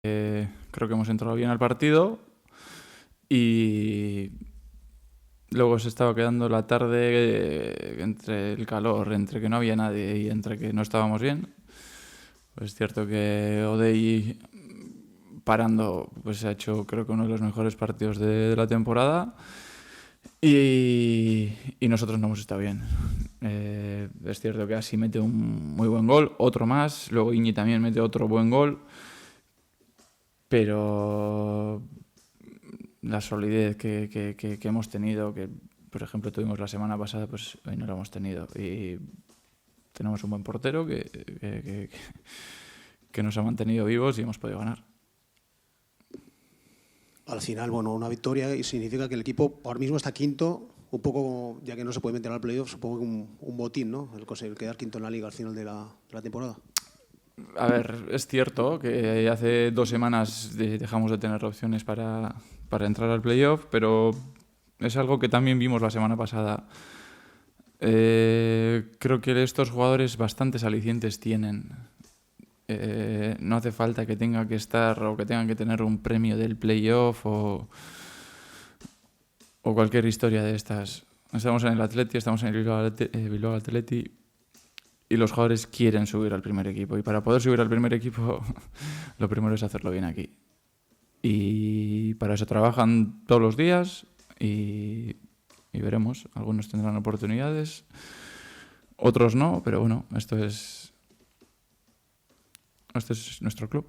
Creo que hemos entrado bien al partido y luego se estaba quedando la tarde entre el calor, entre que no había nadie y entre que no estábamos bien. Pues es cierto que Odey parando pues ha hecho creo que uno de los mejores partidos de la temporada y nosotros no hemos estado bien. Es cierto que Asi mete un muy buen gol, otro más, luego Iñi también mete otro buen gol, pero la solidez que hemos tenido, que por ejemplo tuvimos la semana pasada, pues hoy no la hemos tenido. Y tenemos un buen portero que nos ha mantenido vivos y hemos podido ganar. Al final, bueno, una victoria y significa que el equipo ahora mismo está quinto, un poco, ya que no se puede meter al playoff, supongo que un botín, ¿no? El quedar quinto en la liga al final de la temporada. A ver, es cierto que hace 2 semanas dejamos de tener opciones para entrar al playoff, pero es algo que también vimos la semana pasada. Creo que estos jugadores bastantes alicientes tienen. No hace falta que tenga que estar o que tengan que tener un premio del playoff o cualquier historia de estas. Estamos en el Atleti, estamos en el Bilbao Atleti y los jugadores quieren subir al primer equipo. Y para poder subir al primer equipo, lo primero es hacerlo bien aquí. Y para eso trabajan todos los días y veremos. Algunos tendrán oportunidades, otros no, pero bueno, este es nuestro club.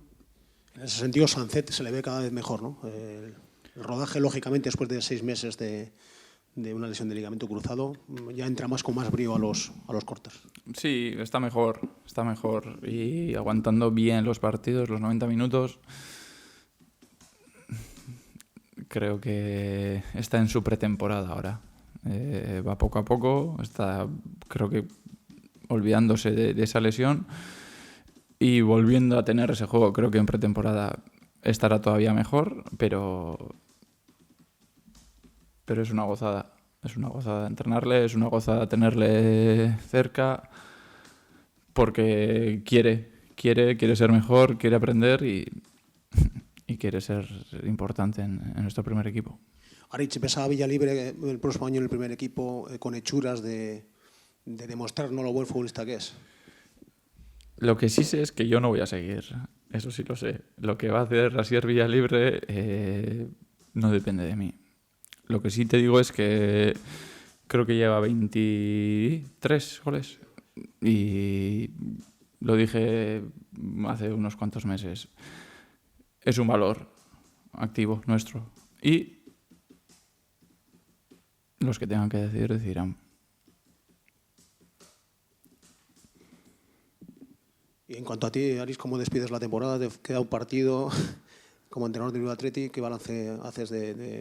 En ese sentido, Sancet se le ve cada vez mejor, ¿no? El rodaje, lógicamente, después de 6 meses de una lesión de ligamento cruzado, ya entra con más brío a los cortes. Sí, está mejor y aguantando bien los partidos, los 90 minutos. Creo que está en su pretemporada ahora. Va poco a poco, está creo que olvidándose de esa lesión y volviendo a tener ese juego. Creo que en pretemporada estará todavía mejor, pero es una gozada. Es una gozada entrenarle, es una gozada tenerle cerca, porque quiere ser mejor, quiere aprender y quiere ser importante en nuestro primer equipo. Aritz, pesa a Villalibre el próximo año en el primer equipo con hechuras de demostrarnos lo buen futbolista que es. Lo que sí sé es que yo no voy a seguir, eso sí lo sé. Lo que va a hacer Asier Villalibre no depende de mí. Lo que sí te digo es que creo que lleva 23 goles y lo dije hace unos cuantos meses. Es un valor activo nuestro y los que tengan que decidir decidirán. Y en cuanto a ti, Aritz, ¿cómo despides la temporada? Te queda un partido como entrenador del Bilbao Athletic. ¿Qué balance haces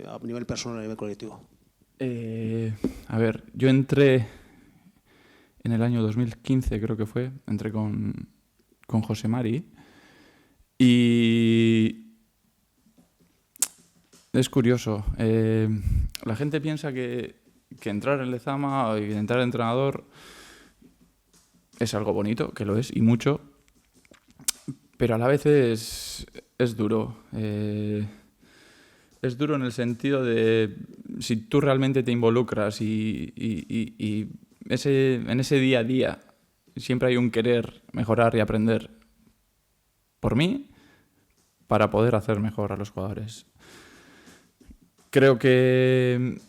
a nivel personal y a nivel colectivo? A ver, yo entré en el año 2015, creo que fue, entré con José Mari y es curioso. La gente piensa que entrar en Lezama y entrar de entrenador es algo bonito, que lo es, y mucho, pero a la vez es duro. Es duro en el sentido de si tú realmente te involucras y en ese día a día siempre hay un querer mejorar y aprender por mí para poder hacer mejor a los jugadores. Creo que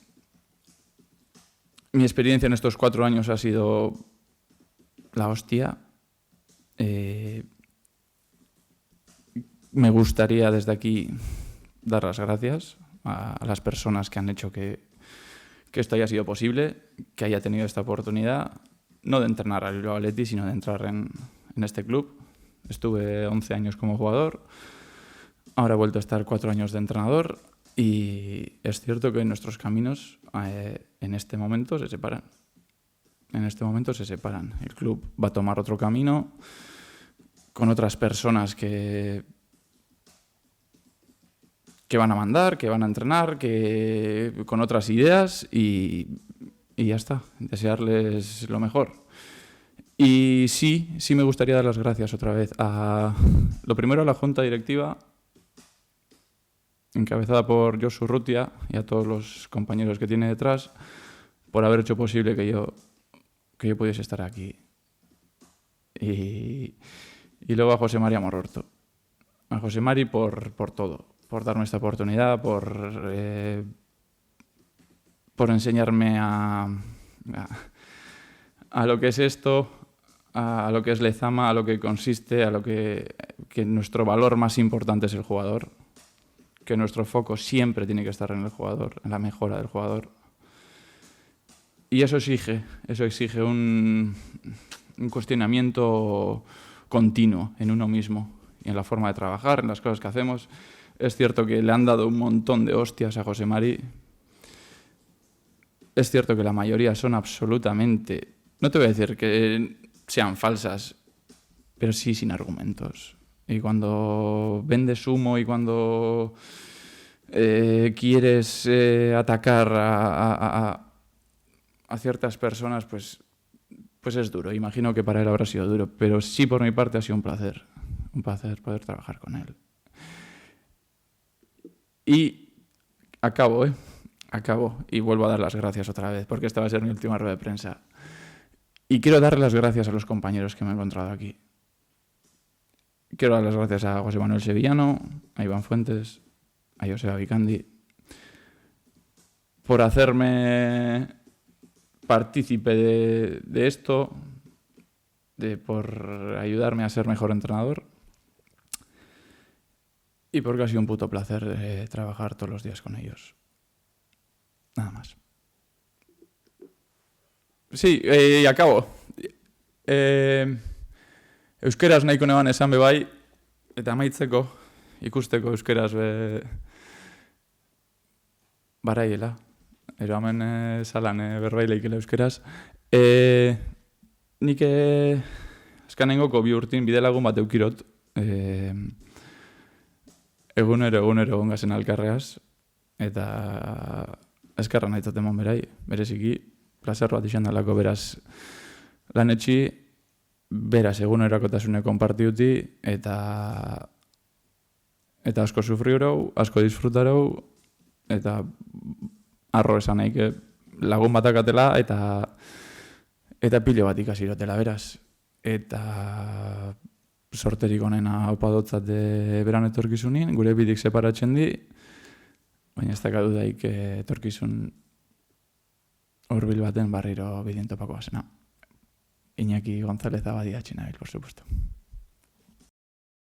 mi experiencia en estos 4 años ha sido la hostia. Me gustaría desde aquí dar las gracias a las personas que han hecho que esto haya sido posible, que haya tenido esta oportunidad, no de entrenar al Bilbao Athletic, sino de entrar en este club. Estuve 11 años como jugador, ahora he vuelto a estar 4 años de entrenador y es cierto que nuestros caminos en este momento se separan. El club va a tomar otro camino con otras personas que van a mandar, que van a entrenar, con otras ideas y ya está. Desearles lo mejor. Y sí me gustaría dar las gracias otra vez lo primero a la Junta Directiva encabezada por Josu Urrutia y a todos los compañeros que tiene detrás, por haber hecho posible que yo pudiese estar aquí. Y luego a José María Mororto. A José Mari por todo, por darme esta oportunidad, por enseñarme a lo que es esto, a lo que es Lezama, a lo que consiste, a lo que nuestro valor más importante es el jugador, que nuestro foco siempre tiene que estar en el jugador, en la mejora del jugador. Y eso exige un cuestionamiento continuo en uno mismo y en la forma de trabajar, en las cosas que hacemos. Es cierto que le han dado un montón de hostias a José Mari. Es cierto que la mayoría son absolutamente... No te voy a decir que sean falsas, pero sí sin argumentos. Y cuando vendes humo y cuando quieres atacar a ciertas personas, pues es duro. Imagino que para él habrá sido duro, pero sí por mi parte ha sido un placer poder trabajar con él. Y acabo y vuelvo a dar las gracias otra vez, porque esta va a ser mi última rueda de prensa. Y quiero darle las gracias a los compañeros que me he encontrado aquí. Quiero dar las gracias a José Manuel Sevillano, a Iván Fuentes, a Joseba Vicandi, por hacerme partícipe de esto, por ayudarme a ser mejor entrenador y porque ha sido un puto placer trabajar todos los días con ellos. Nada más. Sí, y acabo. Euskeraz nahiko neban esan bebai, eta amaitzeko, ikusteko euskeraz baraiela. Ero hemen salan berbaileikela euskeraz. Nik azkanengoko 2 urtin bidelagun bat eukirot. Egunero ongazen alkarreaz. Eta eskerra nahitzat emon berai, bereziki. Plazer bat izan dalako beraz lan etxi, beraz egunerokotasune konpartiuti, eta asko sufriurau, asko disfrutarau, eta arro esan nahi, lagun batakatela, eta pilo bat ikasirotela beraz. Eta sorterik onena opadotzat beran etorkizunin, gure bidik separatzen di, baina ez dakadu daik etorkizun hurbil baten barriro bidien topako bazena. Iñaki González Abadia Txinabil, por supuesto.